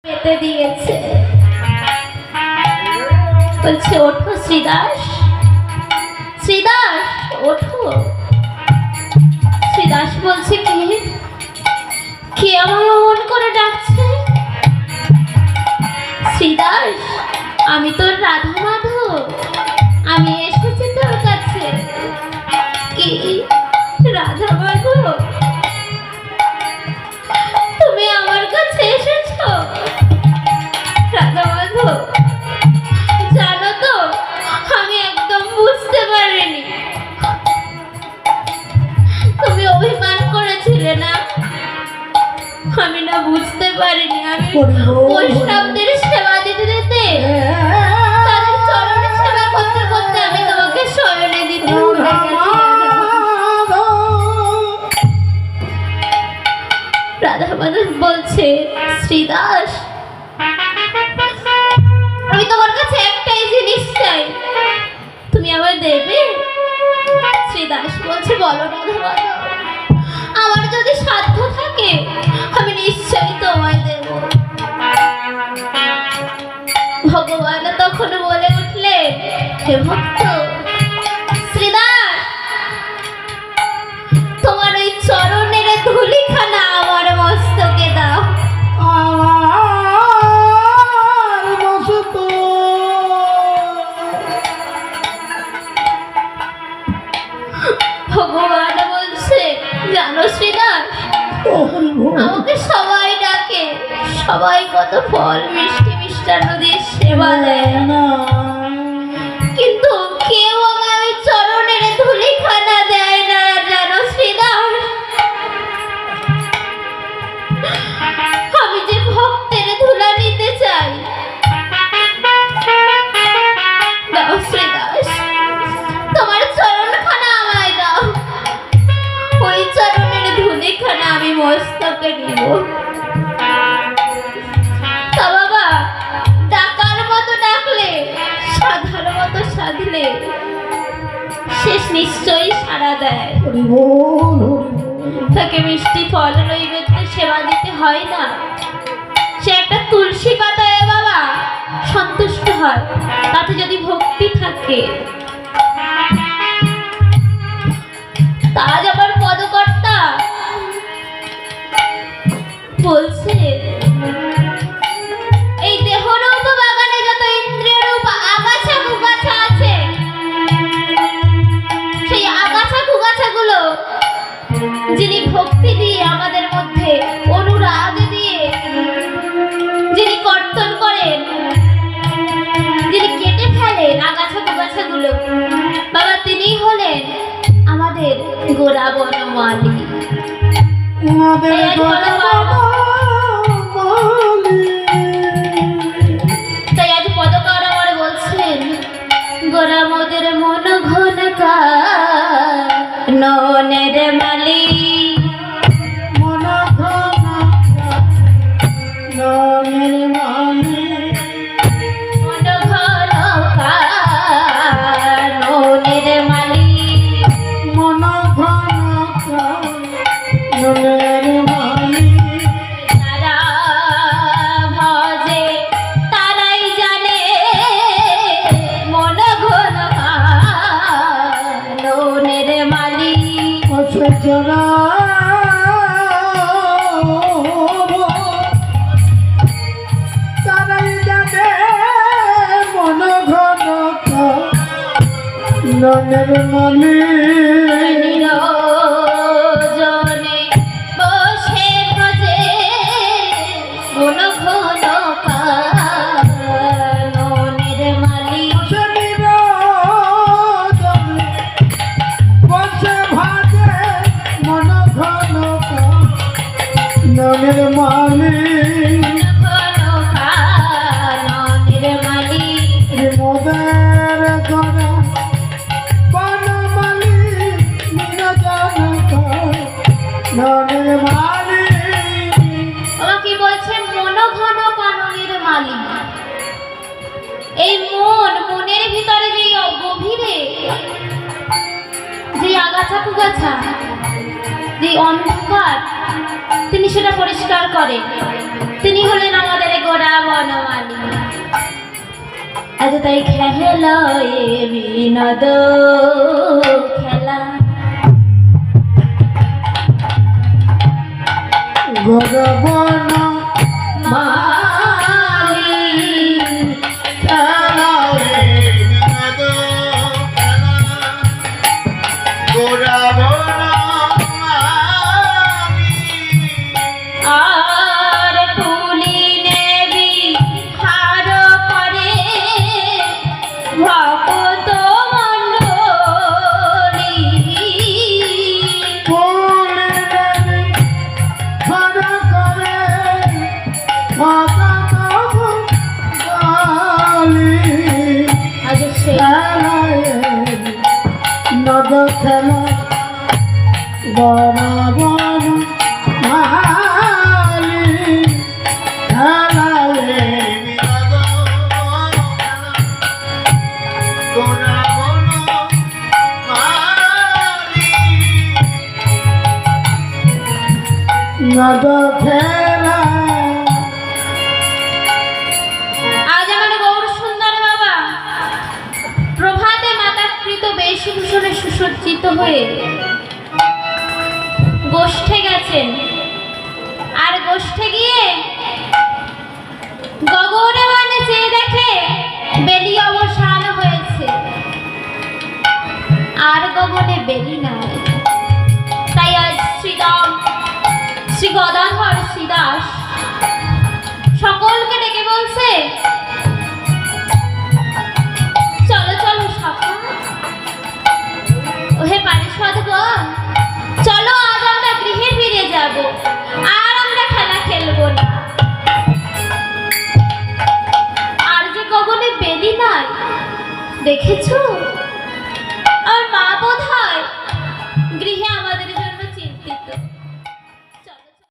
পেতে দিয়েছে। বলছে ওঠো শ্রীদাস, শ্রীদাস ওঠো। শ্রীদাস বলছে কে আমায় অমন করে ডাকছে? শ্রীদাস আমি তোর রাধা মাধব, আমি এসেছি তোর কাছে। কি রাধা মাধব তুমি আমার কাছে এসেছো? রাধা মাধব জানো তো আমি একদম বুঝতে পারিনি, তুমি অভিমান করেছিলে না, আমি না বুঝতে পারিনি। আমি বৈষ্ণবদের সেবা দিতে দিতে তাদের চরণে সেবা করতে করতে আমি তোমাকে শয়নে দিতে ভুলে গেছি। রাধা মাধব বলছে শ্রীদাস আমি তোমার কাছে একটাই জিনিস চাই, তুমি আমায় দেবে? শ্রীদাস বলছে বলো রাধা মাধব, আমার যদি সাধ্য থাকে আমি নিশ্চয়ই তোমায় দেব। ভগবান তখন বলে উঠলেন হে ভক্ত শ্রীদাস, তোমার ওই চরণের ধুলিখানা আমার মস্তকে দাও। ভগবান বলছে জানো শ্রীদাস আমাকে সবাই ডাকে, সবাই কত ফল মিষ্টি মিষ্টান্ন দিয়ে সেবা দেয়, কিন্তু কেউ আমার ওই চরণের ধুলিখানা দেয় না জানো শ্রীদাস। আমি যে ভক্তের ধুলা নিতে চাই, দাও শ্রীদাস তোমার চরণখানা আমায় দাও, ওই চরণের ধুলিখানা আমি মস্তকে নিব। তা বাবা ডাকার মতো ডাকলে সাধার মতো সাধলে শেষ নিশ্চয়ই সাড়া দেয়। তাকে মিষ্টি ফল নৈবেদ্য সেবা দিতে হয় না, সে একটা তুলসী পাতায় বাবা সন্তুষ্ট হয়, তাতে যদি ভক্তি থাকে। তাজ আবার পদকর্তা বলছে এই দেহরূপ বাগানে যত ইন্দ্রিয় রূপ আগাছা কুগাছা আছে, সেই আগাছা কুগাছা গুলো যিনি ভক্তি দিয়ে আমাদের মধ্যে অনুরাগ দিয়ে যিনি কর্তন করেন, যিনি কেটে ফেলেন আগাছা কুগাছা গুলো, বাবা তিনি হলেন আমাদের গোরা বনমালী। তাই আজ পদকার আমার বলছেন গোরা মোদের মন ঘন ননের মালি, মন ঘন ননের মালি, মন ঘন ননের মালি, মন ঘন ননের মালি। তারা ভজে তারাই জানে মন ঘন ননের মালি। তারাই জানে মন ঘন ননের মালি। নিরজনে বসে ভজে মন ঘন ননের মালি। বসে ভজে মন ঘন ননের মালি, ননের মালি। মোদের ঘর বনমালী ননের মালি। বাবা কি বলছেন মন ঘন কাননের মালি। এই মনের ভিতরে যে গভীরে যে আগাছা কুগাছা যে অন্ধকার তিনি সেটা পরিষ্কার করেন, তিনি হলেন আমাদের গোরা তাই খেলা এ বিনোদ খেলা গগবন মালি খেলা রে বিনোদ খেলা গগবন আর তুলি নেবি হার করে ভক্ত মণ্ডলী আজ সে নদ খেলা বরাবর মালি খেলা রে বিনোদ গগবন মালি নদ খেলা আজ আমার গৌর সুন্দর বাবা প্রভাতে মাতাকৃত বেশভূষণে সুসজ্জিত হয়ে গোষ্ঠে গেছেন আর গোষ্ঠে গিয়ে গগনে মানে চেয়ে দেখে বেলি অবসান হয়েছে আর গগনে বেলি নাই তাই আজ শ্রী গদাধর শ্রীদাস সকলকে ডেকে বলছে চলো চলো সখা ওহে পারিষদগণ চলো আজ আমরা গৃহে ফিরে যাব আর আমরা খেলা খেলবো না আর যে গগনে বেলি নাই দেখেছো আর মা বোধ হয় গৃহে আমাদের জন্য